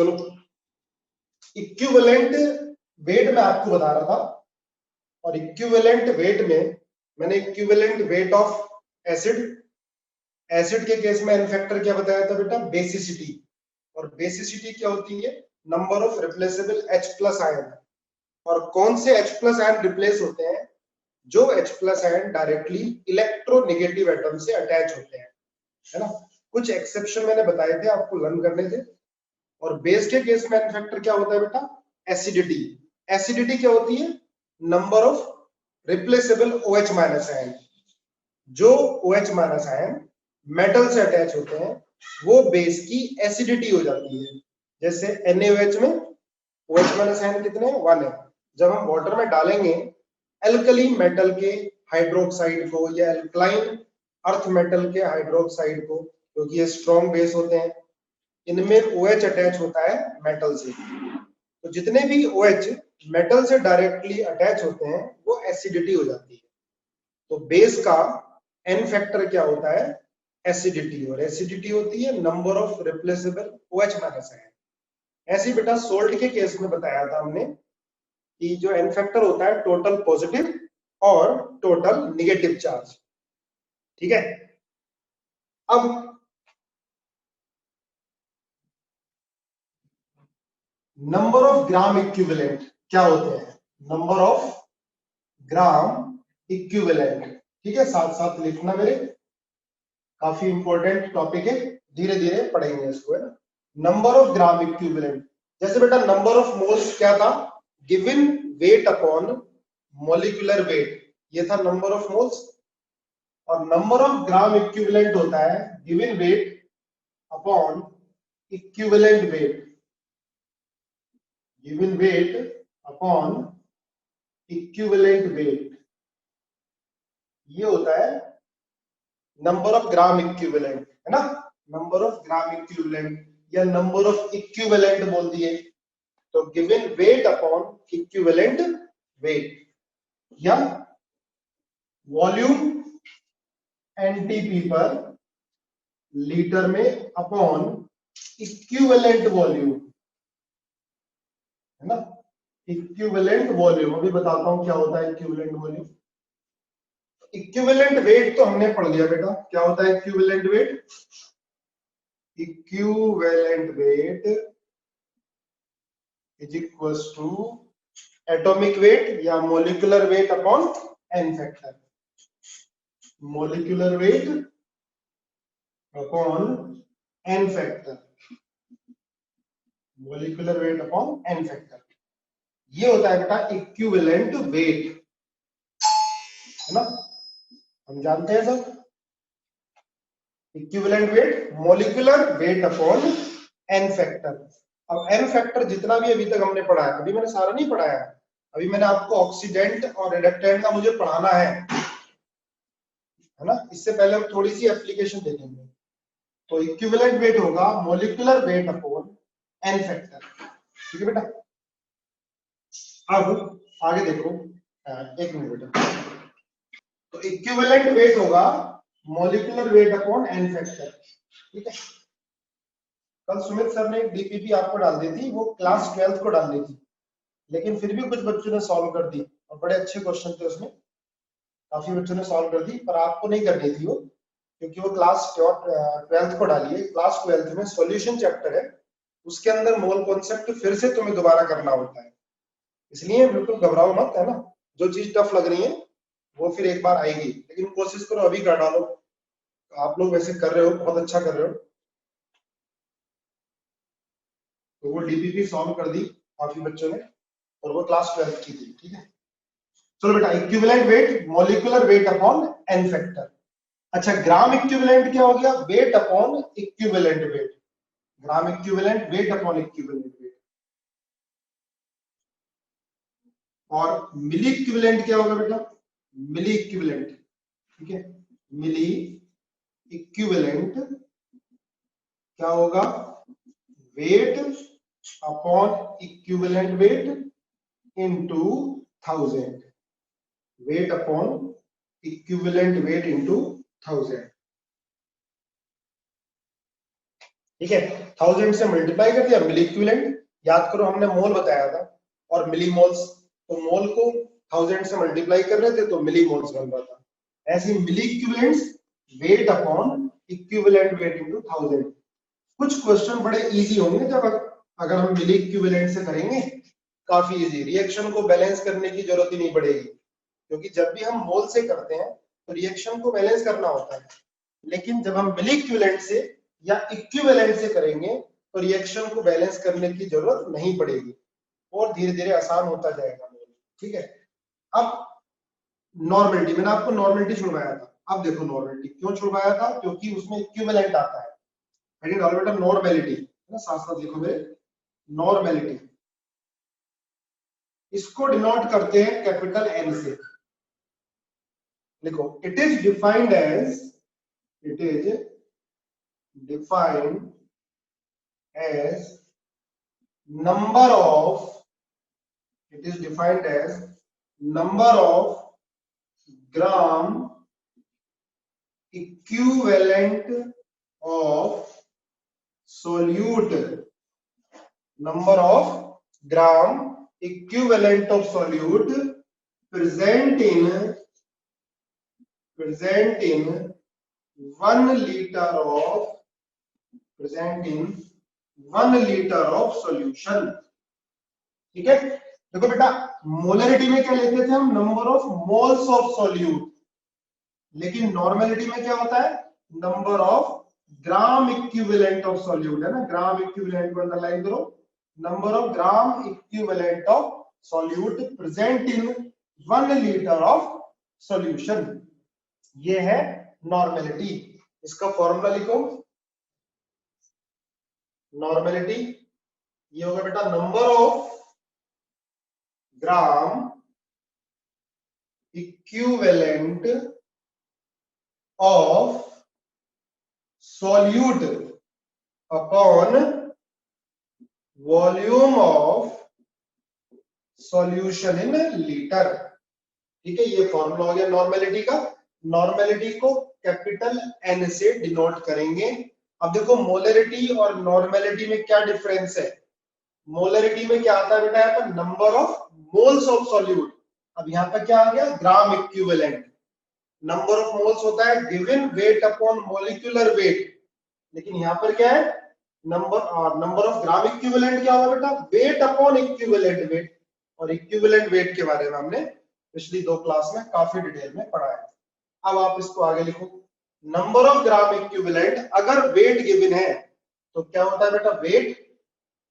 चलो, equivalent weight मैं आपको बता रहा था, और इक्विवेलेंट वेट में मैंने इक्विवेलेंट वेट ऑफ एसिड के केस में एन फैक्टर क्या बताया था बेटा? बेसिसिटी। और बेसिसिटी क्या होती है? Number of replaceable H+ ion. और कौन से H+ आयन रिप्लेस होते हैं? जो H+ ion directly electronegative atom से अटैच होते हैं, है ना। कुछ एक्सेप्शन मैंने बताए थे, आपको लर्न करने थे। और बेस के केस में एन फैक्टर क्या होता है बेटा? एसिडिटी। एसिडिटी क्या होती है? Number of replaceable OH- ion. जो OH- आयन मेटल से अटैच होते हैं वो बेस की एसिडिटी हो जाती है। जैसे NaOH में OH- आयन कितने हैं? 1 है। जब हम वाटर में डालेंगे एल्कली मेटल के हाइड्रोक्साइड को या एल्कलाइन अर्थ मेटल के हाइड्रोक्साइड को, क्योंकि ये स्ट्रॉन्ग बेस होते हैं, इनमें OH अटैच होता है मेटल से। तो जितने भी OH मेटल से डायरेक्टली अटैच होते हैं वो एसिडिटी हो जाती है। तो बेस का एन फैक्टर क्या होता है? एसिडिटी। और एसिडिटी होती है number of replaceable OH- ion. ऐसे बेटा सोल्ट के केस में बताया था हमने कि जो एन फैक्टर होता है टोटल पॉजिटिव और टोटल निगेटिव चार्ज। ठीक है। अब नंबर ऑफ ग्राम इक्विवेलेंट क्या होते हैं? नंबर ऑफ ग्राम इक्विवेलेंट, ठीक है, साथ साथ लिखना मेरे, काफी इंपॉर्टेंट टॉपिक है, धीरे धीरे पढ़ेंगे इसको, है ना। नंबर ऑफ ग्राम इक्विवेलेंट, जैसे बेटा नंबर ऑफ मोल्स क्या था? Given weight upon molecular wait, ये था नंबर ऑफ मोल्स। और नंबर ऑफ ग्राम इक्विवेलेंट होता है given weight upon equivalent wait, given weight upon equivalent wait, ये होता है नंबर ऑफ ग्राम इक्विवेलेंट, है ना। नंबर ऑफ ग्राम इक्विवेलेंट या नंबर ऑफ इक्विवेलेंट बोल दिए तो given weight upon equivalent wait, या वॉल्यूम एनटीपी पर लीटर में अपॉन इक्विवेलेंट वॉल्यूम, है ना। इक्विवेलेंट वॉल्यूम अभी बताता हूं क्या होता है इक्विवेलेंट वॉल्यूम। इक्विवेलेंट वेट तो हमने पढ़ लिया बेटा, क्या होता है equivalent weight? Equivalent weight is equals to atomic weight या molecular weight upon N factor, molecular weight upon N factor, molecular weight upon N factor, ये होता है बेटा इक्विवेलेंट वेट, है ना। हम जानते हैं सब, equivalent weight molecular weight upon N factor. अब एन फैक्टर जितना भी अभी तक हमने पढ़ा है, अभी मैंने सारा नहीं पढ़ाया, अभी मैंने आपको ऑक्सीडेंट और रिडक्टेंट का मुझे पढ़ाना है ना। इससे पहले हम थोड़ी सी एप्लीकेशन देखेंगे। तो इक्विवेलेंट वेट होगा molecular weight upon N factor, ठीक है बेटा। अब आगे देखो, एक मिनट बेटा। तो इक्विवेलेंट वेट होगा molecular weight upon N factor, ठीक है। कल सुमित सर ने एक डीपीपी आपको डाल दी थी, वो क्लास 12th को डालनी थी, लेकिन फिर भी कुछ बच्चों ने सॉल्व कर दी और बड़े अच्छे क्वेश्चन थे उसमें, काफी बच्चों ने सॉल्व कर दी, पर आपको नहीं करनी थी वो, क्योंकि वो क्लास 12th को डाली है। क्लास 12th में सॉल्यूशन चैप्टर है, उसके अंदर मोल कॉन्सेप्ट फिर से तुम्हें दोबारा करना होता है, इसलिए बिल्कुल घबराओ मत, है ना। जो चीज टफ लग रही है वो फिर एक बार आएगी, लेकिन कोशिश करो अभी कर डालो। आप लोग वैसे कर रहे हो, बहुत अच्छा कर रहे हो। तो वो डीपीपी सॉल्व कर दी काफी बच्चों ने, और वो क्लास 12th की थी, ठीक है। चलो बेटा, equivalent weight molecular weight upon N factor. अच्छा, ग्राम इक्विवेलेंट क्या हो गया? Weight upon equivalent weight, gram equivalent weight upon equivalent weight. और मिली इक्विवेलेंट क्या होगा बेटा? मिली इक्विवेलेंट, ठीक है। मिली इक्विवेलेंट क्या होगा? Wait upon equivalent weight into 1000, wait upon equivalent weight into 1000। ठीक है, 1000 से मल्टीप्लाई कर दिया, मिली इक्विवेलेंट। याद करो हमने मोल बताया था और मिली मोल्स, तो मोल को 1000 से मल्टीप्लाई कर रहे थे तो मिली मोल्स बन रहा था। ऐसे milliequivalents weight upon equivalent weight into 1000। कुछ क्वेश्चन बड़े इजी होंगे जब अगर हम मिली इक्विवेलेंट से करेंगे, काफी इजी, रिएक्शन को बैलेंस करने की जरूरत ही नहीं पड़ेगी, क्योंकि जब भी हम मोल से करते हैं तो रिएक्शन को बैलेंस करना होता है। लेकिन जब हम मिली इक्विवेलेंट से या इक्विवेलेंट से करेंगे तो रिएक्शन को बैलेंस करने की जरूरत नहीं पड़ेगी और धीरे धीरे आसान होता जाएगा। ठीक है, अब नॉर्मेलिटी, मैंने आपको नॉर्मेलिटी छुड़वाया था। अब देखो नॉर्मेलिटी क्यों छुड़वाया था, क्योंकि उसमें इक्विवेलेंट आता है। नॉर्मेलिटी है ना, साथ साथ लिखो मेरे, नॉर्मेलिटी इसको डिनोट करते हैं कैपिटल एन से। लिखो, it is defined as, it is defined as number of, it is defined as number of gram equivalent of solute, number of gram equivalent of solute present in 1 liter of, present in 1 liter of solution। ठीक है, देखो बेटा, molarity में क्या लेते थे हम, number of moles of solute, लेकिन नॉर्मेलिटी में क्या होता है, number of gram equivalent of solute, है ना, ग्राम इक्विवेलेंट को अंडरलाइन करो, number of gram equivalent of solute present in 1 litre of solution, ये है नॉर्मेलिटी। इसका फॉर्मूला लिखो, नॉर्मेलिटी ये होगा बेटा number of gram equivalent of solute upon volume of solution in litre. ठीक है, ये फॉर्मूला हो गया नॉर्मेलिटी का। नॉर्मेलिटी को कैपिटल एन से डिनोट करेंगे। अब देखो मोलरिटी और नॉर्मेलिटी में क्या डिफरेंस है। मोलरिटी में क्या आता है बेटा, यहाँ पर number of moles of solute, अब यहाँ पर क्या आ गया, gram equivalent. Number of moles होता है given weight upon molecular weight, लेकिन यहाँ पर क्या है, नंबर ऑफ ग्राम इक्विवेलेंट क्या होगा बेटा, वेट अपॉन इक्विवेलेंट वेट। और इक्विवेलेंट वेट के बारे में हमने पिछली 2 क्लास में काफी डिटेल में पढ़ा है। अब आप इसको आगे लिखो, नंबर ऑफ ग्राम इक्विवेलेंट, अगर वेट गिवन है तो क्या होता है बेटा, वेट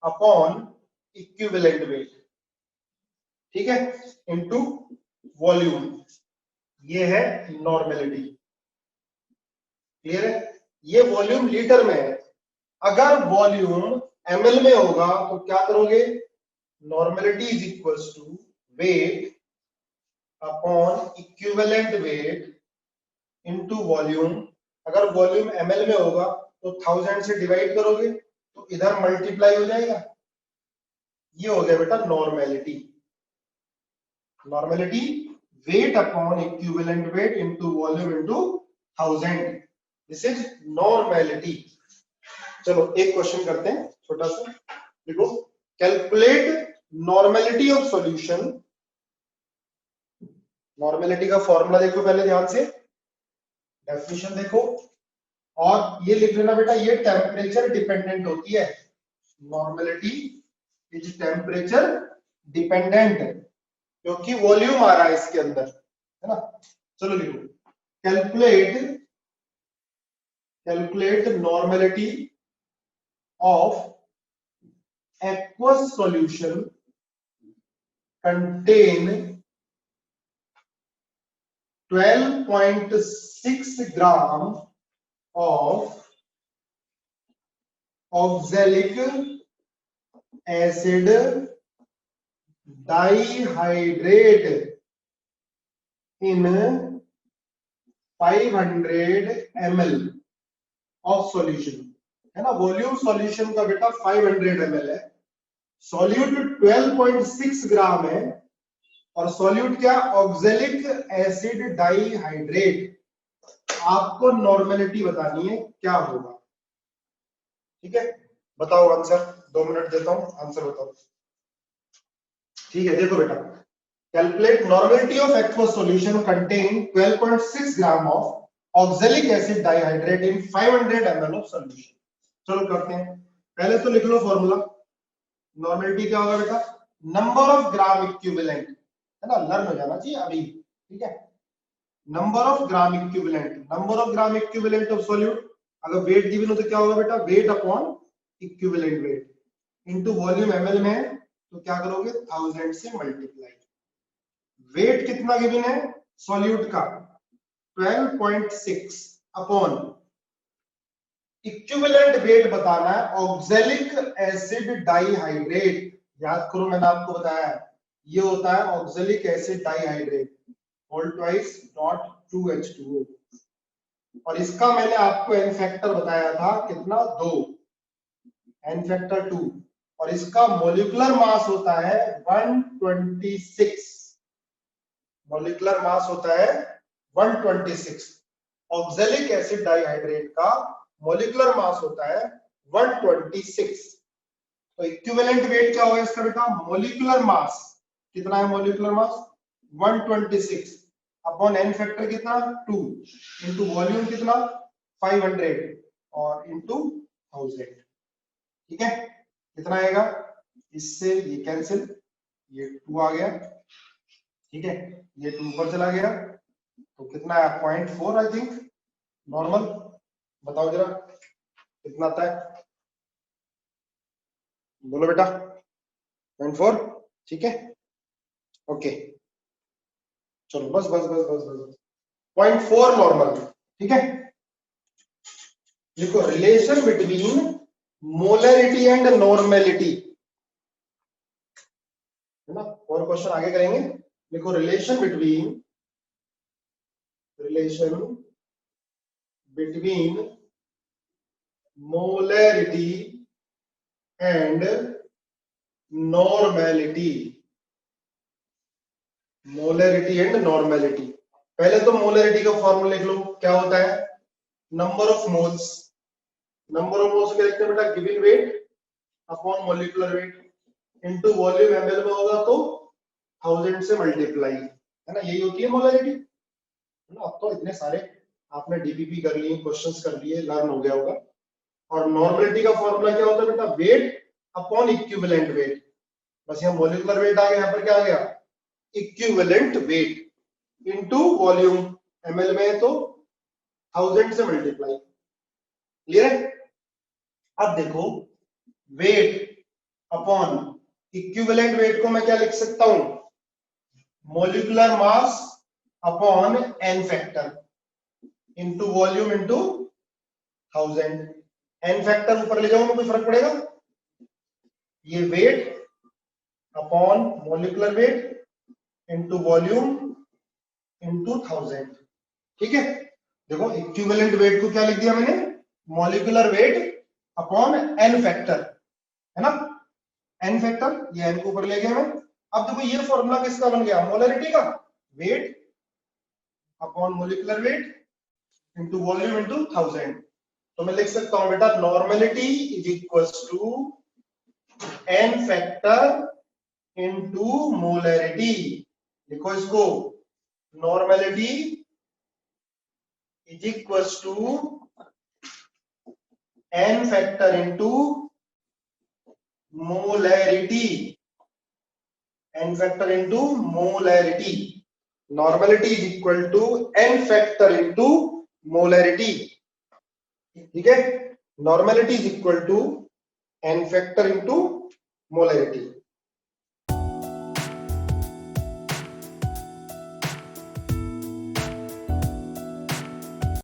अपॉन इक्विवेलेंट वेट, ठीक है, इनटू वॉल्यूम, ये है नॉर्मेलिटी। क्लियर है, ये वॉल्यूम लीटर में है। अगर वॉल्यूम ml में होगा तो क्या करोगे, normality is equals to weight upon equivalent weight into volume. अगर वॉल्यूम ml में होगा तो 1000 से डिवाइड करोगे तो इधर मल्टीप्लाई हो जाएगा, ये हो गया बेटा normality. Normality wait upon equivalent weight into volume into 1000, this is normality. चलो एक क्वेश्चन करते हैं छोटा सा, देखो, calculate normality of solution. Normality का फॉर्मूला देखो पहले ध्यान से, डेफिनेशन देखो, और ये लिख लेना बेटा, ये टेम्परेचर डिपेंडेंट होती है। नॉर्मेलिटी इज टेम्परेचर डिपेंडेंट, क्योंकि वॉल्यूम आ रहा है इसके अंदर, है ना। चलो लिखो, calculate normality of aqueous solution contain 12.6 gram of oxalic acid dihydrate in 500 ml of solution, है ना। वॉल्यूम सॉल्यूशन का बेटा 500 ml है, सॉल्यूट 12.6 ग्राम है, और सॉल्यूट क्या, ऑक्जेलिक एसिड डाइहाइड्रेट। आपको नॉर्मेलिटी बतानी है क्या होगा। ठीक है, बताओ आंसर, 2 मिनट देता हूं, आंसर बताओ। ठीक है, देखो बेटा, calculate normality of aqueous solution containing 12.6 gram of oxalic acid dihydrate in 500 ml of solution. चलो करते हैं, पहले तो लिख लो फॉर्मूला। नॉर्मेलिटी क्या होगा बेटा, नंबर ऑफ ग्राम इक्विवेलेंट, है ना, लर्न हो जाना चाहिए अभी, ठीक है। Number of gram equivalent, number of gram equivalent of solute, अगर वेट गिवन हो तो क्या होगा बेटा, wait upon equivalent weight into volume ML में है तो क्या करोगे, 1000 से मल्टीप्लाई। वेट कितना गिवन है सॉल्यूट का, 12.6 अपॉन इक्विवेलेंट वेट बताना है ऑक्सैलिक एसिड डाइहाइड्रेट। याद करो मैंने आपको बताया ये होता है oxalic acid dihydrate whole twice not 2H2O, और इसका मैंने आपको एन फैक्टर बताया था कितना, 2, एन फैक्टर 2, और इसका मॉलिक्यूलर मास होता है 126, मॉलिक्यूलर मास होता है 126। ऑक्सैलिक एसिड डाइहाइड्रेट का मॉलिक्यूलर मास होता है 126। तो इक्विवेलेंट वेट क्या होगा इसका बेटा, मॉलिक्यूलर मास कितना है, molecular mass 126 upon N factor कितना 2 इंटू वॉल्यूम कितना 500 और इंटू 1000, ठीक है। कितना आएगा, इससे ये कैंसिल, ये 2 आ गया, ठीक है, ये 2 ऊपर चला गया तो कितना है 0.4 आई थिंक नॉर्मल, बताओ जरा कितना आता है, बोलो बेटा 0.4, ठीक है, ओके, चलो बस बस बस बस बस 0.4 नॉर्मल, ठीक है। देखो relation between molarity and normality, है ना, और क्वेश्चन आगे करेंगे। देखो relation between molarity and normality, molarity and normality. पहले तो मोलरिटी का फॉर्मूला लिख लो, क्या होता है, number of moles, number of moles क्या लिखते हैं बेटा, given weight upon molecular weight into volume ML में होगा तो 1000 से मल्टीप्लाई, है ना, यही होती है मोलरिटी, है ना। अब तो इतने सारे आपने डीपीपी कर लिए, क्वेश्चंस कर लिए, लर्न हो गया होगा। और नॉर्मेलिटी का फॉर्मूला क्या होता है बेटा, वेट अपॉन इक्विवेलेंट वेट, बस यहाँ मॉलिक्यूलर वेट आ गया, यहाँ पर क्या आ गया, equivalent weight into volume ML में तो 1000 से मल्टीप्लाई, क्लियर है। अब देखो वेट अपॉन इक्विवेलेंट वेट को मैं क्या लिख सकता हूं, molecular mass upon N factor into volume into 1000, N factor ऊपर ले जाऊंगा कोई फर्क पड़ेगा, ये weight upon molecular weight into volume into 1000, ठीक है। देखो इक्विवेलेंट वेट को क्या लिख दिया मैंने, molecular weight upon N factor, है ना, एन फैक्टर, ये एन को ऊपर ले गया मैं। अब देखो ये फॉर्मूला किसका बन गया, मोलरिटी का, weight upon molecular weight into volume into 1000। तो मैं लिख सकता हूं बेटा normality is equals to N factor into molarity, लिखो इसको, normality is equals to N factor into molarity, N factor into molarity, normality is equal to N factor into molarity, ठीक है, normality is equal to N factor into molarity.